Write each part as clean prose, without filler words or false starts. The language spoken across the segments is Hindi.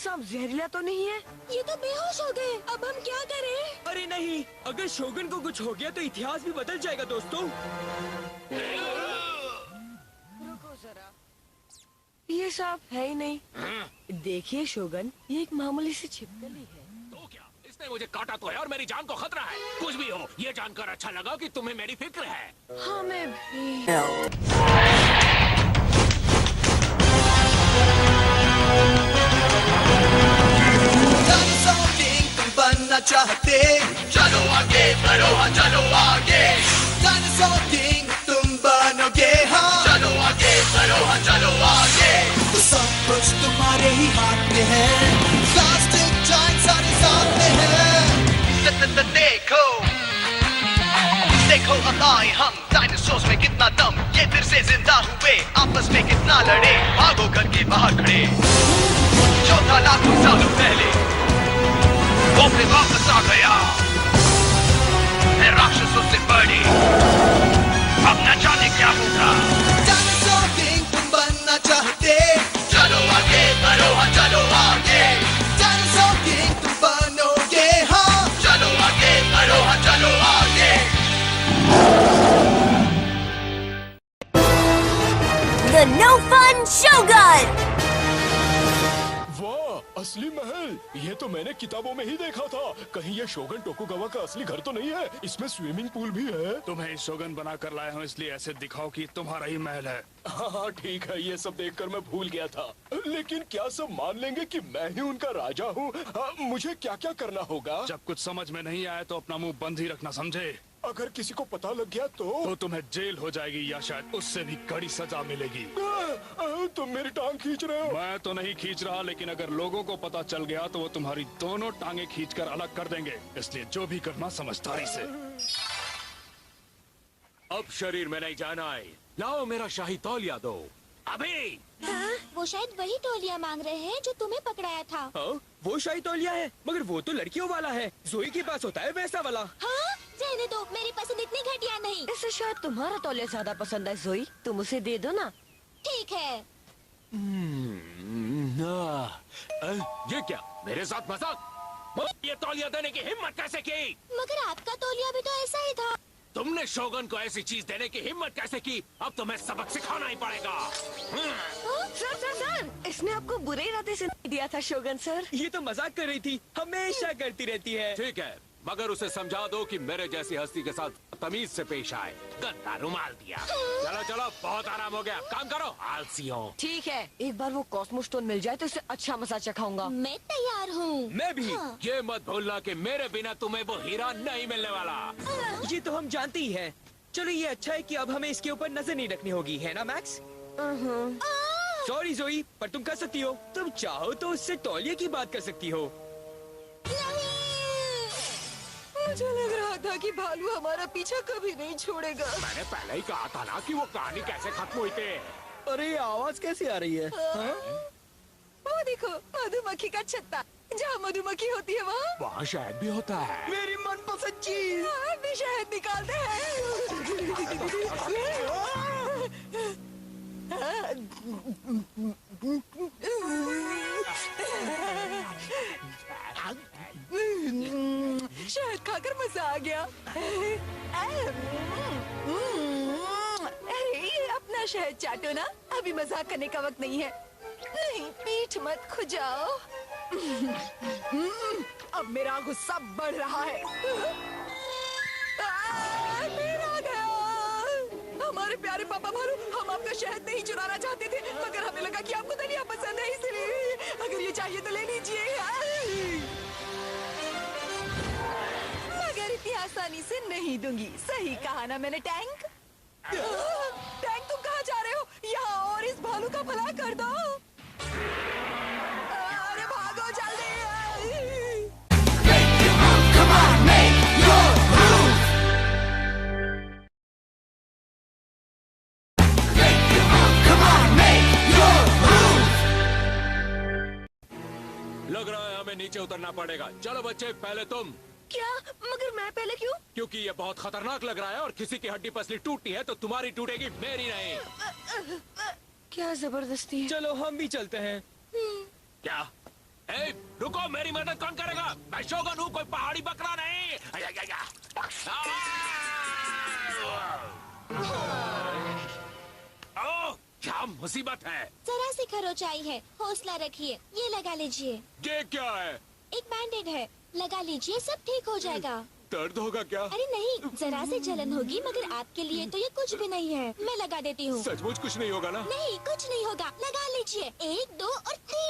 सांप जहरीला तो नहीं है? ये तो बेहोश हो गए। अब हम क्या करें? अरे नहीं, अगर शोगन को कुछ हो गया तो इतिहास भी बदल जाएगा दोस्तों। रुको जरा, ये सांप है ही नहीं। देखिए शोगन, ये एक मामूली सी छिपकली है। तो क्या इसने मुझे काटा तो है और मेरी जान को खतरा है। कुछ भी हो, ये जानकर अच्छा लगा कि तुम्हें मेरी फिक्र है। हाँ मैं भी। तुम बनना चाहते, चलो आगे बढ़ो, हाँ चलो आगे। डायनासोर किंग तुम बनोगे, हाँ चलो आगे बढ़ो, हाँ चलो आगे। तो सब कुछ तुम्हारे ही हाथ में है, प्लास्टिक जाइंट सारे साथ में है। देखो देखो अब आए हम, डायनासोर्स में कितना दम, ये फिर से जिंदा हुए, आपस में कितना लड़े, भागो घर के बाहर खड़े। जो था लाखों सालों पहले वो फिर वापस आ गया है राक्षसों से बड़ी, अब न जाने क्या होगा। डायनासोर किंग तुम बनना चाहते, चलो आगे बढ़ो, हाँ चलो आगे। डायनासोर किंग तुम बनोगे, हाँ चलो आगे बढ़ो, हाँ चलो आगे। The No Fun Shogun! असली महल, ये तो मैंने किताबों में ही देखा था। कहीं ये शोगन टोकुगावा का असली घर तो नहीं है? इसमें स्विमिंग पूल भी है। तुम्हें शोगन बना कर लाया हूँ, इसलिए ऐसे दिखाओ कि तुम्हारा ही महल है। हाँ ठीक है, ये सब देखकर मैं भूल गया था। लेकिन क्या सब मान लेंगे कि मैं ही उनका राजा हूँ? मुझे क्या क्या करना होगा? जब कुछ समझ में नहीं आया तो अपना मुंह बंद ही रखना, समझे? अगर किसी को पता लग गया तो तुम्हें जेल हो जाएगी या शायद उससे भी कड़ी सजा मिलेगी। तुम मेरी टांग खींच रहे हो? मैं तो नहीं खींच रहा, लेकिन अगर लोगों को पता चल गया तो वो तुम्हारी दोनों टांगे खींचकर अलग कर देंगे, इसलिए जो भी करना समझदारी से। अब शरीर में नहीं जाना है, लाओ मेरा शाही तौलिया दो अभी। वो शायद वही तौलिया मांग रहे हैं जो तुम्हें पकड़ाया था। हाँ, वो शाही तौलिया है, मगर वो तो लड़कियों वाला है। जोई के पास होता है वैसा वाला। हाँ, रहने दो, मेरी पसंद इतनी घटिया नहीं। इसे शायद तुम्हारा तौलिया ज्यादा पसंद है जोई, तुम उसे दे दो ना। ठीक है। ये क्या, मेरे साथ मजाक? ये तौलिया देने की हिम्मत कैसे की? मगर आपका तौलिया भी तो ऐसा ही था। तुमने शोगन को ऐसी चीज देने की हिम्मत कैसे की? अब तुम्हें सबक सिखाना ही पड़ेगा। सर सर सर, इसने आपको बुरे इरादे से नहीं दिया था शोगन सर। ये तो मजाक कर रही थी, हमेशा करती रहती है। ठीक है, मगर उसे समझा दो कि मेरे जैसी हस्ती के साथ तमीज से पेश आए। गंदा रुमाल दिया। चलो चलो, बहुत आराम हो गया, काम करो आलसियों। ठीक है, एक बार वो कॉस्मो स्टोन मिल जाए तो उसे अच्छा मसा चखाऊंगा। मैं तैयार हूँ। मैं भी। हाँ। ये मत भूलना कि मेरे बिना तुम्हें वो हीरा नहीं मिलने वाला। ये तो हम जानते ही हैं। चलो ये अच्छा है कि अब हमें इसके ऊपर नजर नहीं रखनी होगी, है ना मैक्स? सॉरी जोई, पर तुम कर सकती हो। तुम चाहो तो उससे तौलिए की बात कर सकती हो। मुझे लग रहा था कि भालू हमारा पीछा कभी नहीं छोड़ेगा। मैंने पहले ही कहा था ना कि वो कहानी कैसे खत्म हुई थी। अरे ये आवाज कैसी आ रही है? वो देखो, मधुमक्खी का छत्ता, जहाँ मधुमक्खी होती है वहाँ शहद भी होता है। मेरी मनपसंद चीज। भी शहद निकालते हैं। शहद खाकर मजा आ गया। अरे अपना शहद चाटो ना, अभी मजाक करने का वक्त नहीं है। नहीं, पीठ मत खुजाओ। अब मेरा गुस्सा बढ़ रहा है। मेरा गया। हमारे प्यारे पापा भालू, हम आपका शहद नहीं चुराना चाहते थे, मगर हमें लगा कि आपको दलिया पसंद है, इसलिए अगर ये चाहिए तो ले लीजिए। मगर इतनी आसानी से नहीं दूंगी। सही कहा ना मैंने, टैंक? टैंक तुम कहाँ जा रहे हो? यहाँ और इस भालू का भला कर दो। अरे भागो जल्दी। लग रहा है हमें नीचे उतरना पड़ेगा। चलो बच्चे, पहले तुम। क्या? मगर मैं पहले क्यों? क्योंकि ये बहुत खतरनाक लग रहा है और किसी की हड्डी पसली टूटती है तो तुम्हारी टूटेगी, मेरी नहीं। क्या जबरदस्ती। चलो हम भी चलते हैं। क्या? ए, रुको, मेरी मदद कौन करेगा? मैं शोगन हूँ, कोई पहाड़ी बकरा नहीं। ओह, क्या मुसीबत है? जरा सी खरोचाई है, हौसला रखिए। ये लगा लीजिए। ये क्या है? एक बैंडेड है, लगा लीजिए, सब ठीक हो जाएगा। दर्द होगा क्या? अरे नहीं, जरा सी जलन होगी, मगर आपके लिए तो ये कुछ भी नहीं है। मैं लगा देती हूँ। सचमुच कुछ नहीं होगा ना? नहीं, कुछ नहीं होगा। लगा लीजिए। 1, 2 और 3।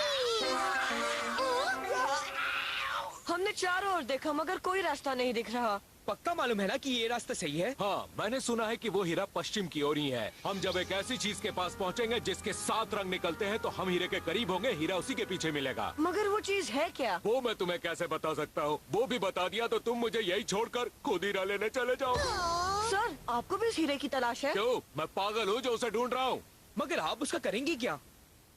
हमने चारों ओर देखा मगर कोई रास्ता नहीं दिख रहा। पक्का मालूम है ना कि ये रास्ता सही है? हाँ, मैंने सुना है कि वो हीरा पश्चिम की ओर ही है। हम जब एक ऐसी चीज के पास पहुँचेंगे जिसके 7 रंग निकलते हैं तो हम हीरे के करीब होंगे। हीरा उसी के पीछे मिलेगा। मगर वो चीज है क्या? वो मैं तुम्हें कैसे बता सकता हूँ? वो भी बता दिया तो तुम मुझे यही छोड़कर खुद हीरा लेने चले जाओ। सर, आपको भी इस हीरे की तलाश है? क्यों? मैं पागल हूँ जो उसे ढूंढ रहा हूँ? मगर आप उसका करेंगे क्या?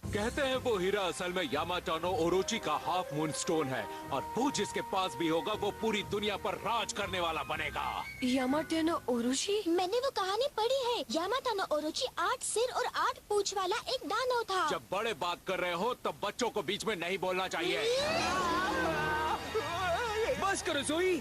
कहते हैं वो हीरा असल में यामाटानो ओरोची का हाफ मून स्टोन है और वो जिसके पास भी होगा वो पूरी दुनिया पर राज करने वाला बनेगा। यामाटानो ओरोची? मैंने वो कहानी पढ़ी है। यामाटानो ओरोची 8 सिर और 8 पूंछ वाला एक दानव था। जब बड़े बात कर रहे हो तब बच्चों को बीच में नहीं बोलना चाहिए। बस करो जोई।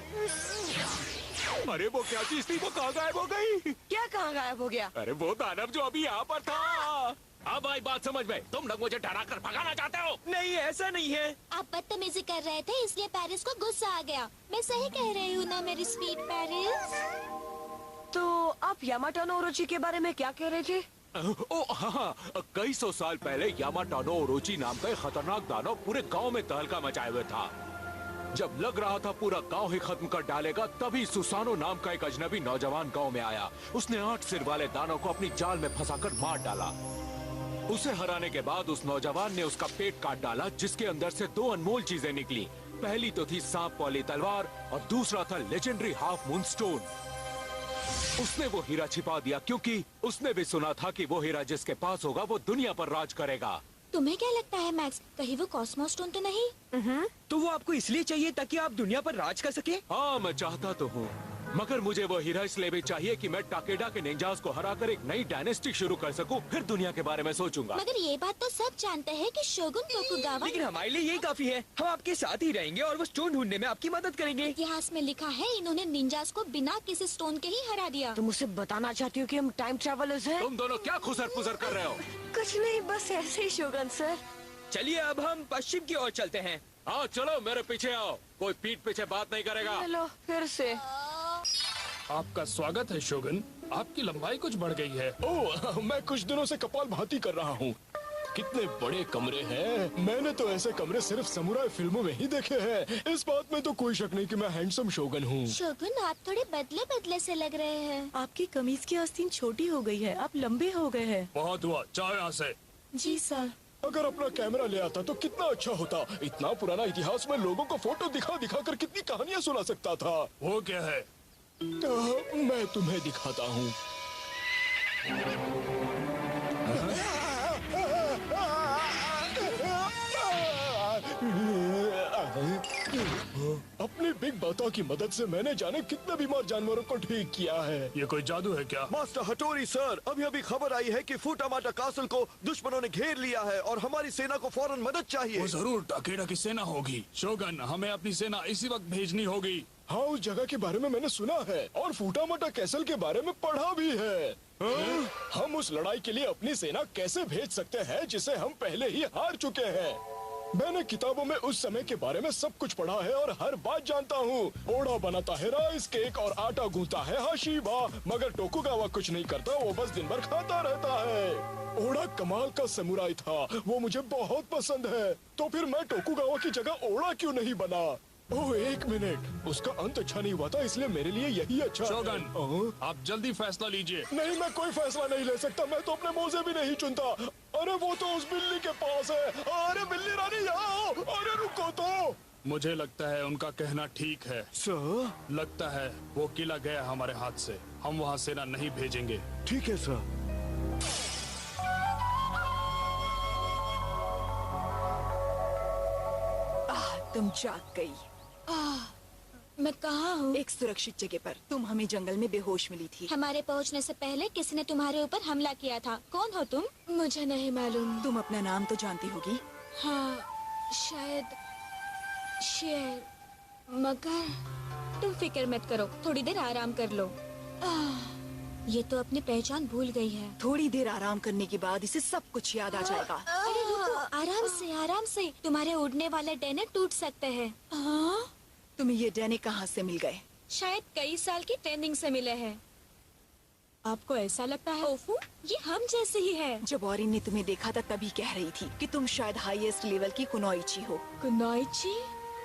अरे वो क्या चीज थी? वो कहाँ गायब हो गई? क्या कहाँ गायब हो गया? अरे वो दानव जो अभी यहाँ पर था। अब आई बात समझ में। तुम लोग मुझे डरा कर भगाना चाहते हो? नहीं, ऐसा नहीं है। आप बदतमीजी कर रहे थे, इसलिए पेरिस को गुस्सा आ गया। मैं सही कह रही हूँ ना मेरी स्वीट पेरिस? तो आप यामाटानो ओरोची के बारे में क्या कह रहे थे? ओ हाँ, कई 100 साल पहले यामाटानो ओरोची नाम का एक खतरनाक दानव पूरे गांव में तहलका मचाए हुए था। जब लग रहा था पूरा गांव ही खत्म कर डालेगा, तभी सुसानो नाम का एक अजनबी नौजवान गांव में आया। उसने 8 सिर वाले दानव को अपनी जाल में फंसाकर मार डाला। उसे हराने के बाद उस नौजवान ने उसका पेट काट डाला, जिसके अंदर से 2 अनमोल चीजें निकली। पहली तो थी सांप वाली तलवार और दूसरा था लेजेंडरी हाफ मून स्टोन। उसने वो हीरा छिपा दिया क्योंकि उसने भी सुना था कि वो हीरा जिसके पास होगा वो दुनिया पर राज करेगा। तुम्हें क्या लगता है मैक्स, कहीं वो कॉस्मो स्टोन तो नहीं? तो वो आपको इसलिए चाहिए ताकि आप दुनिया पर राज कर सके? हाँ, मैं चाहता तो हूँ, मगर मुझे वो हीरा इसलिए भी चाहिए कि मैं टाकेडा के निंजास को हराकर एक नई डायनेस्टी शुरू कर सकूं। फिर दुनिया के बारे में सोचूंगा। मगर ये बात तो सब जानते हैं कि शोगुन टोकुगावा लेकिन हमारे लिए यही काफी है। हम आपके साथ ही रहेंगे और वो स्टोन ढूंढने में आपकी मदद करेंगे। इतिहास में लिखा है इन्होंने निंजास को बिना किसी स्टोन के ही हरा दिया। तुम मुझसे बताना चाहती हो कि हम टाइम ट्रैवलर्स हैं? तुम दोनों क्या खुसर पुसर कर रहे हो? कुछ नहीं, बस ऐसे ही शोगन सर। चलिए अब हम पश्चिम की ओर चलते हैं। हाँ चलो, मेरे पीछे आओ। कोई पीठ पीछे बात नहीं करेगा। चलो फिर से। आपका स्वागत है शोगन। आपकी लंबाई कुछ बढ़ गई है। ओह, मैं कुछ दिनों से कपालभाति कर रहा हूँ। कितने बड़े कमरे हैं। मैंने तो ऐसे कमरे सिर्फ समुराई फिल्मों में ही देखे हैं। इस बात में तो कोई शक नहीं कि मैं हैंडसम शोगन हूँ। शोगुन, आप थोड़े बदले बदले से लग रहे हैं। आपकी कमीज की आस्तीन छोटी हो गई है, आप लंबे हो गए हैं। बहुत हुआ, जाओ यहाँ से। जी सर। अगर अपना कैमरा ले आता तो कितना अच्छा होता। इतना पुराना इतिहास में लोगों को फोटो दिखा दिखा कर कितनी कहानियाँ सुना सकता था। वो क्या है? मैं तुम्हें दिखाता हूँ। अपनी बिग बाता की मदद से मैंने जाने कितने बीमार जानवरों को ठीक किया है। ये कोई जादू है क्या? मास्टर हटोरी सर, अभी अभी खबर आई है कि फुटामाटा कासल को दुश्मनों ने घेर लिया है और हमारी सेना को फौरन मदद चाहिए। वो जरूर टाकेडा की सेना होगी। शोगन, हमें अपनी सेना इसी वक्त भेजनी होगी। हाँ, उस जगह के बारे में मैंने सुना है और फुटामाटा कैसल के बारे में पढ़ा भी है। हम उस लड़ाई के लिए अपनी सेना कैसे भेज सकते हैं जिसे हम पहले ही हार चुके हैं? मैंने किताबों में उस समय के बारे में सब कुछ पढ़ा है और हर बात जानता हूँ। ओड़ा बनाता है राइस केक और आटा गूंथता है हाशिबा, मगर टोकुगावा कुछ नहीं करता, वो बस दिन भर खाता रहता है। ओड़ा कमाल का समुराई था, वो मुझे बहुत पसंद है। तो फिर मैं टोकुगावा की जगह ओड़ा क्यों नहीं बना? ओह, 1 मिनट, उसका अंत अच्छा नहीं हुआ था, इसलिए मेरे लिए यही अच्छा है। शोगन, आप जल्दी फैसला लीजिए। नहीं, मैं कोई फैसला नहीं ले सकता। मैं तो अपने मोजे भी नहीं चुनता। अरे वो तो उस बिल्ली के पास है। अरे बिल्ली रानी आओ। अरे रुको तो। मुझे लगता है उनका कहना ठीक है। सर, लगता है वो किला गया हमारे हाथ से। हम वहाँ सेना नहीं भेजेंगे। ठीक है सर। तुम जाग गई। मैं कहाँ हूँ? एक सुरक्षित जगह पर। तुम हमें जंगल में बेहोश मिली थी। हमारे पहुँचने से पहले किसी ने तुम्हारे ऊपर हमला किया था। कौन हो तुम? मुझे नहीं मालूम। तुम अपना नाम तो जानती होगी। हाँ, शायद शेर, मगर तुम फिक्र मत करो, थोड़ी देर आराम कर लो। ये तो अपनी पहचान भूल गई है। थोड़ी देर आराम करने के बाद इसे सब कुछ याद आ जाएगा। अरे रुको, आराम से आराम से। तुम्हारे उड़ने वाले डने टूट सकते हैं। तुम्हें ये डने कहाँ से मिल गए? शायद कई साल की ट्रेनिंग से मिले हैं। आपको ऐसा लगता है ओफू, ये हम जैसे ही है। जब ऑरिन ने तुम्हें देखा था तभी कह रही थी कि तुम शायद हाईएस्ट लेवल की कुनोइची हो। कुनोइची?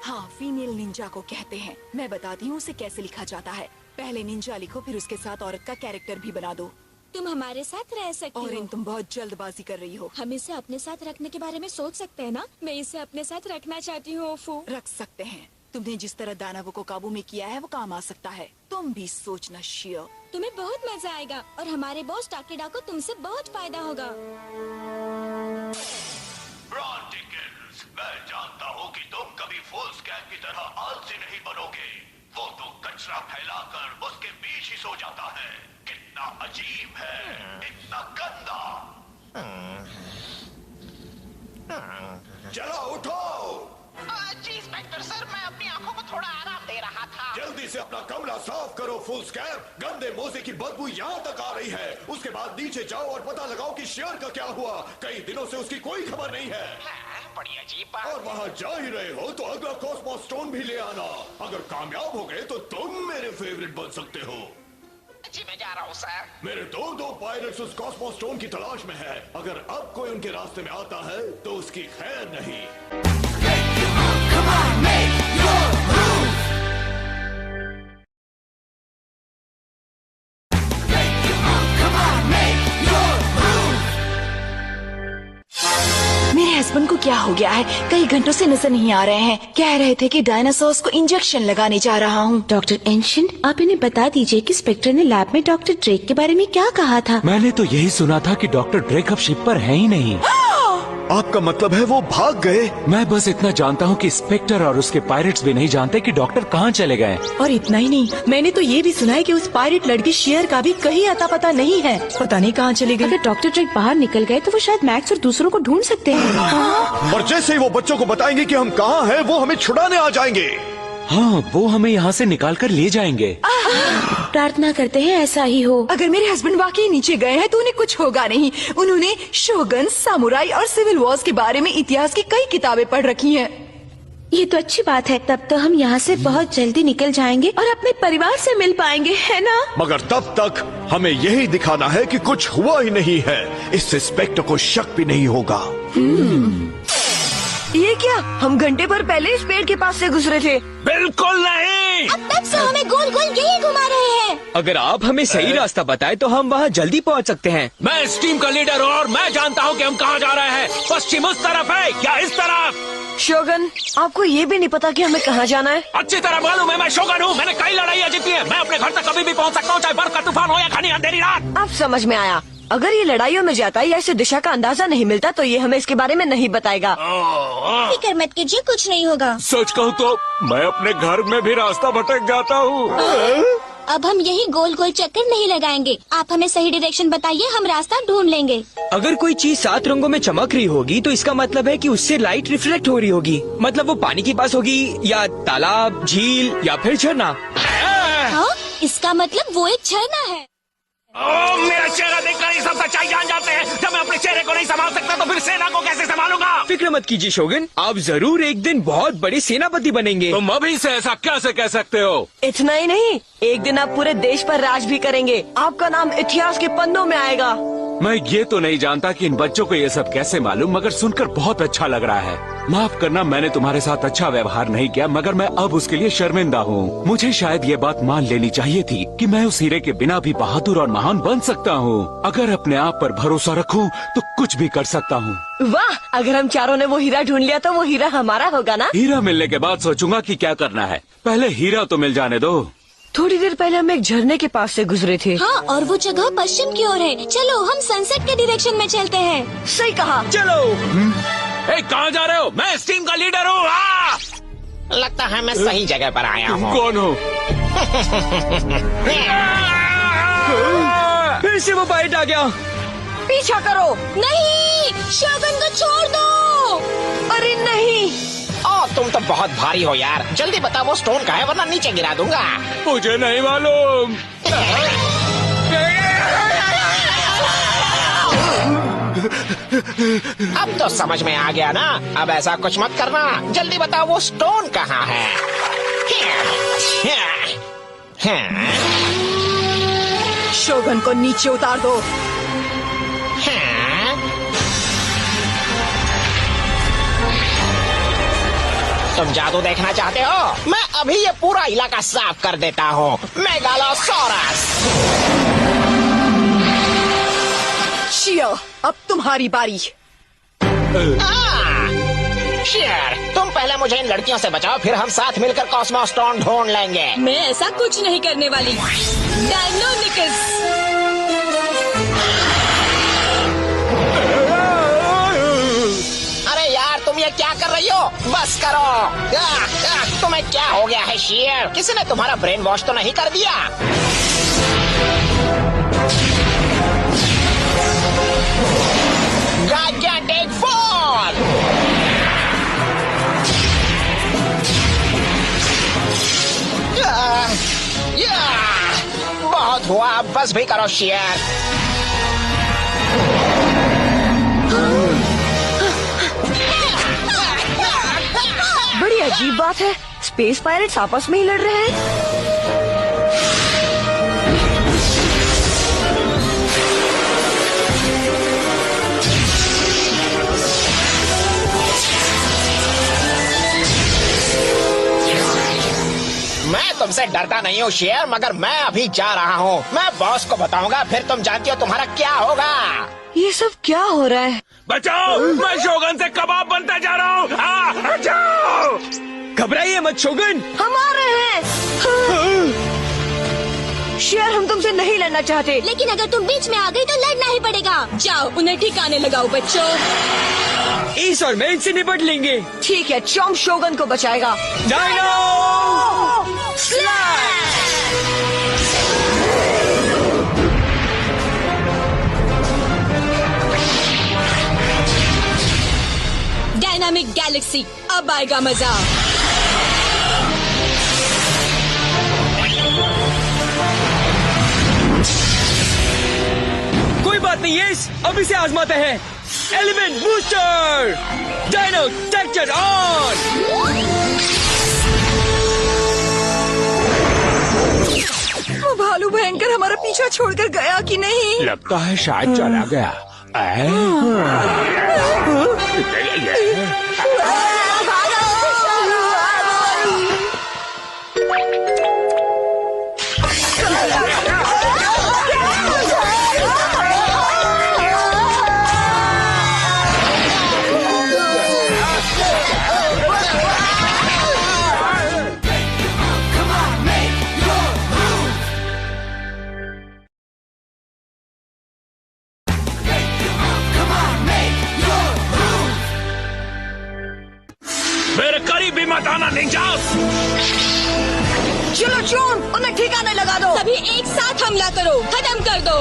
हाँ, फीमेल निंजा को कहते हैं। मैं बताती हूँ उसे कैसे लिखा जाता है। पहले निंजा लिखो, फिर उसके साथ औरत का कैरेक्टर भी बना दो। तुम हमारे साथ रह सकती हो। ऑरिन, तुम बहुत जल्दबाजी कर रही हो। हम इसे अपने साथ रखने के बारे में सोच सकते हैं ना? मैं इसे अपने साथ रखना चाहती हूँ ओफू। रख सकते हैं। तुमने जिस तरह दानवों को काबू में किया है वो काम आ सकता है। तुम भी सोचना शियो। तुम्हें बहुत मजा आएगा और हमारे बॉस टाकेडा को तुमसे बहुत फायदा होगा। ब्रॉन्टिकल्स, मैं जानता हूँ कि तुम कभी फुल स्कैन की तरह आलसी नहीं बनोगे। वो तो कचरा फैलाकर उसके बीच ही सो जाता है। कितना अजीब है, इतना गंदा। चलो उठो। जी इंस्पेक्टर सर, मैं अपनी आंखों को थोड़ा आराम दे रहा था। जल्दी से अपना कमरा साफ करो फुल स्कैन। गंदे मोजे की बदबू यहाँ तक आ रही है। उसके बाद नीचे जाओ और पता लगाओ कि शेर का क्या हुआ। कई दिनों से उसकी कोई खबर नहीं है। हाँ, बड़ी अजीब बात। और वहाँ जा ही रहे हो तो अगला कॉस्मोस स्टोन भी ले आना। अगर कामयाब हो गए तो तुम मेरे फेवरेट बन सकते हो। जी मैं जा रहा हूँ सर। मेरे दो पायलट्स उस कॉस्मोस स्टोन की तलाश में है। अगर अब कोई उनके रास्ते में आता है तो उसकी खैर नहीं। मेरे हस्बैंड को क्या हो गया है? कई घंटों से नजर नहीं आ रहे हैं। कह रहे थे कि डायनासोर्स को इंजेक्शन लगाने जा रहा हूँ। डॉक्टर एंशिएंट, आप इन्हें बता दीजिए कि स्पेक्टर ने लैब में डॉक्टर ड्रेक के बारे में क्या कहा था। मैंने तो यही सुना था कि डॉक्टर ड्रेक अब शिप पर है ही नहीं। आपका मतलब है वो भाग गए? मैं बस इतना जानता हूँ कि स्पेक्टर और उसके पायरेट्स भी नहीं जानते कि डॉक्टर कहाँ चले गए। और इतना ही नहीं, मैंने तो ये भी सुना है कि उस पायरेट लड़की शेयर का भी कहीं अता पता नहीं है। पता नहीं कहाँ चले गए। अगर डॉक्टर ड्रेक बाहर निकल गए तो वो शायद मैक्स और दूसरों को ढूंढ सकते हैं। और जैसे ही वो बच्चों को बताएंगे कि हम कहाँ हैं, वो हमें छुड़ाने आ जाएंगे। हाँ, वो हमें यहाँ से निकाल कर ले जाएंगे। प्रार्थना करते हैं ऐसा ही हो। अगर मेरे हस्बैंड वाकई नीचे गए हैं तो उन्हें कुछ होगा नहीं। उन्होंने शोगन, सामुराई और सिविल वॉर्स के बारे में इतिहास की कई किताबें पढ़ रखी हैं। ये तो अच्छी बात है। तब तो हम यहाँ से बहुत जल्दी निकल जाएंगे और अपने परिवार से मिल पाएंगे, है ना? मगर तब तक हमें यही दिखाना है कि कुछ हुआ ही नहीं है। इससे स्पेक्टर को शक भी नहीं होगा। ये क्या? हम घंटे भर पहले इस पेड़ के पास से गुजरे थे। बिल्कुल नहीं। अब तब से हमें गोल गोल यही घुमा रहे हैं। अगर आप हमें सही रास्ता बताए तो हम वहाँ जल्दी पहुँच सकते हैं। मैं इस टीम का लीडर हूँ और मैं जानता हूँ कि हम कहाँ जा रहे हैं। पश्चिम उस तरफ है या इस तरफ? शोगन, आपको ये भी नहीं पता कि हमें कहाँ जाना है? अच्छी तरह मालूम है, मैं शोगन हूँ। मैंने कई लड़ाइयाँ जीती है। मैं अपने घर तक कभी भी पहुँच सकता हूँ, चाहे बर्फ का तूफान हो या घनी अंधेरी रात। अब समझ में आया। अगर ये लड़ाइयों में जाता या इसे दिशा का अंदाजा नहीं मिलता तो ये हमें इसके बारे में नहीं बताएगा। फिक्र मत कीजिए, कुछ नहीं होगा। सच कहूँ तो मैं अपने घर में भी रास्ता भटक जाता हूँ। अब हम यही गोल गोल चक्कर नहीं लगाएंगे। आप हमें सही डायरेक्शन बताइए, हम रास्ता ढूंढ लेंगे। अगर कोई चीज 7 रंगों में चमक रही होगी तो इसका मतलब है कि उससे लाइट रिफ्लेक्ट हो रही होगी। मतलब वो पानी के पास होगी या तालाब, झील या फिर झरना। हाँ, इसका मतलब वो एक झरना है। मेरा चेहरा देखकर ही सब सच्चाई जान जाते हैं। जब मैं अपने चेहरे को नहीं संभाल सकता तो फिर सेना को कैसे संभालूंगा? फिक्र मत कीजिए शोगन, आप जरूर एक दिन बहुत बड़े सेनापति बनेंगे। तुम अभी से ऐसा कैसे कह सकते हो? इतना ही नहीं, एक दिन आप पूरे देश पर राज भी करेंगे। आपका नाम इतिहास के पन्नों में आएगा। मैं ये तो नहीं जानता कि इन बच्चों को ये सब कैसे मालूम, मगर सुनकर बहुत अच्छा लग रहा है। माफ करना, मैंने तुम्हारे साथ अच्छा व्यवहार नहीं किया, मगर मैं अब उसके लिए शर्मिंदा हूँ। मुझे शायद ये बात मान लेनी चाहिए थी कि मैं उस हीरे के बिना भी बहादुर और महान बन सकता हूँ। अगर अपने आप पर भरोसा रखूँ तो कुछ भी कर सकता हूँ। वाह, अगर हम चारों ने वो हीरा ढूंढ लिया तो वो हीरा हमारा होगा ना? हीरा मिलने के बाद सोचूंगा कि क्या करना है। पहले हीरा तो मिल जाने दो। थोड़ी देर पहले हम एक झरने के पास से गुजरे थे। हाँ, और वो जगह पश्चिम की ओर है। चलो हम सनसेट के डायरेक्शन में चलते हैं। सही कहा। चलो। कहाँ जा रहे हो? मैं इस टीम का लीडर हूँ। लगता है मैं सही जगह पर आया हूँ। कौन हो? फिर से वो पायरेट आ गया। पीछा करो। नहीं, शोगन को छोड़ दो। अरे नहीं। तुम तो बहुत भारी हो यार। जल्दी बताओ वो स्टोन कहाँ है, वरना नीचे गिरा दूंगा। मुझे नहीं मालूम। अब तो समझ में आ गया ना। अब ऐसा कुछ मत करना, जल्दी बताओ वो स्टोन कहाँ है। शोगन को नीचे उतार दो। तुम जादू देखना चाहते हो? मैं अभी ये पूरा इलाका साफ कर देता हूँ। मेगालोसॉरस। शियर, अब तुम्हारी बारी। शेर, तुम पहले मुझे इन लड़कियों से बचाओ, फिर हम साथ मिलकर कॉस्मो स्टोन ढूंढ लेंगे। मैं ऐसा कुछ नहीं करने वाली। डायनोनिकस। अरे यार, तुम ये क्या कर रही हो? बस करो। तुम्हें क्या हो गया है शेर? किसी ने तुम्हारा ब्रेन वॉश तो नहीं कर दिया? Gigantic Fall! बहुत हुआ, अब बस भी करो शेर। बड़ी अजीब बात है, स्पेस पायरेट्स आपस में ही लड़ रहे हैं। मैं तुमसे डरता नहीं हूँ शेर, मगर मैं अभी जा रहा हूँ। मैं बॉस को बताऊंगा, फिर तुम जानती हो तुम्हारा क्या होगा। ये सब क्या हो रहा है? बचाओ, मैं शोगन से कबाब बनता जा रहा हूँ। बचाओ! घबराइए मत शोगन, हम आ रहे हैं। शेर, हम तुमसे नहीं लड़ना चाहते। लेकिन अगर तुम बीच में आ गई तो लड़ना ही पड़ेगा। जाओ, उन्हें ठिकाने लगाओ बच्चों। इस और मैं इनसे निपट लेंगे। ठीक है, चॉम्प शोगन को बचाएगा। Dino slash! डायनामिक गैलेक्सी, अब आएगा मजा। कोई बात नहीं है, अब इसे आजमाते हैं। एलिमेंट बूस्टर, डायनो टेक्चर ऑन। वो भालू भयंकर हमारा पीछा छोड़कर गया कि नहीं? लगता है शायद चला गया। मेरे करीब भी मत आना निंजास। चलो चोन, उन्हें ठिकाने लगा दो। सभी एक साथ हमला करो, खत्म कर दो।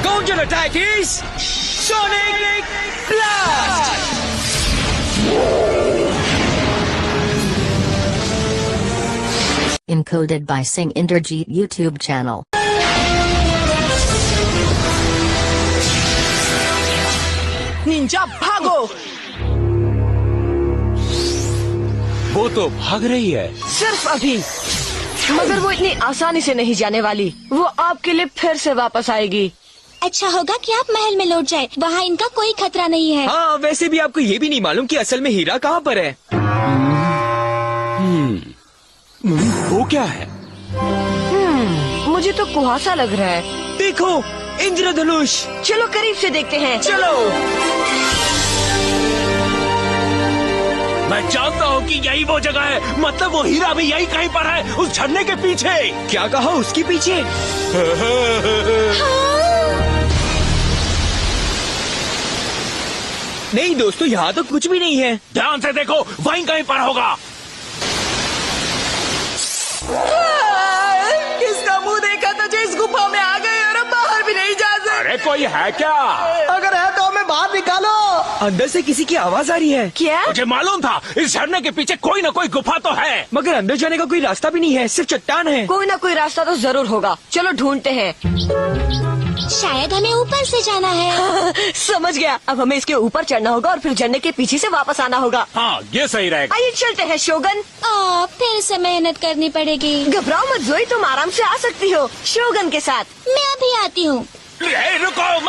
Counter attack is sonic blast. Encoded by Singh Indrajit YouTube channel. Ninja भागो। वो तो भाग रही है। सिर्फ अभी, मगर वो इतनी आसानी से नहीं जाने वाली। वो आपके लिए फिर से वापस आएगी। अच्छा होगा कि आप महल में लौट जाए, वहाँ इनका कोई खतरा नहीं है। हाँ, वैसे भी आपको ये भी नहीं मालूम कि असल में हीरा कहाँ पर है। वो क्या है? मुझे तो कुहासा लग रहा है। देखो, इंद्रधनुष। चलो करीब से देखते हैं। चलो। मैं जानता हूँ कि यही वो जगह है। मतलब वो हीरा भी यही कहीं पर है, उस झरने के पीछे। क्या कहा, उसके पीछे? नहीं दोस्तों, यहाँ तो कुछ भी नहीं है। ध्यान से देखो, वहीं कहीं पर होगा। किसका मुंह देखा था जो इस गुफा में आ गए और अब बाहर भी नहीं जा सकते? अरे कोई है क्या? अगर है तो हमें बाहर निकालो। अंदर से किसी की आवाज आ रही है। क्या? मुझे मालूम था इस झरने के पीछे कोई न कोई गुफा तो है, मगर अंदर जाने का कोई रास्ता भी नहीं है, सिर्फ चट्टान है। कोई ना कोई रास्ता तो जरूर होगा, चलो ढूंढते हैं। शायद हमें ऊपर से जाना है। समझ गया, अब हमें इसके ऊपर चढ़ना होगा और फिर झरने के पीछे से वापस आना होगा। हाँ ये सही रहेगा। आइए चलते हैं शोगन। फिर से मेहनत करनी पड़ेगी। घबराओ मत जोई, तुम आराम से आ सकती हो शोगन के साथ। मैं अभी आती हूँ। रुको